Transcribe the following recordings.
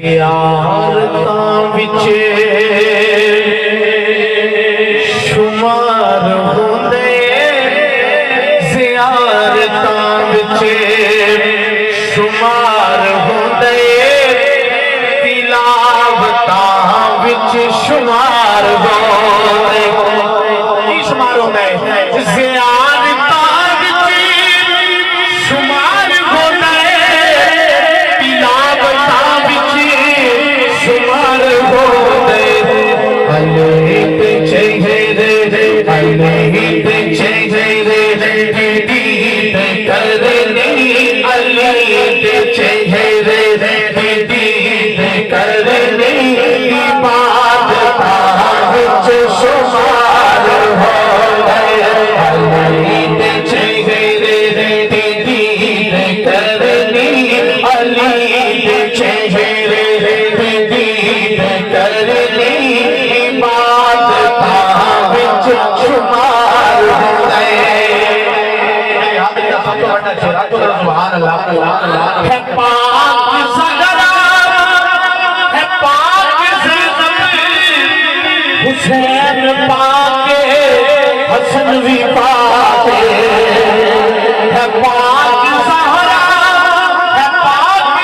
यारतां विचे शुमार होंदे ज़ियारतां विचे शुमार होंदे तिलावतां विच शुमार होंदे की शुमार होंदे ज़ियारतां विच शुमार होंदे तिलावतां विच शुमार होंदे अली ते चेहरे अली ते चेहरे दीद करनी अली ते चेहरे दीद करनी इबादतां विच शुमार होंदे अली ते चेहरे दीद करनी अली ते चेहरे दीद करनी इबादतां विच शुमार होंदे सुभान अल्लाह है पाक सगरा है पाक हुसैन पाके हसन भी पाके है पाक सहरा है पाक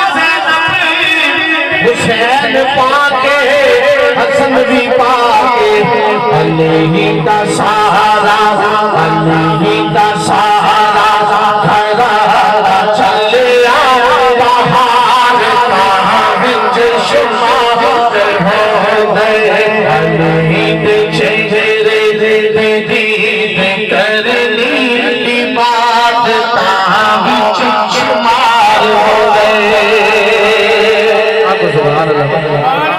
हुसैन पाके हसन भी पाके अली का सहारा अली का सहारा खड़ा चले बाहर कहाँ विच शुमार होंदे अली ते चेहरे दीद करनी इबादतां विच शुमार होंदे। सुभान अल्लाह।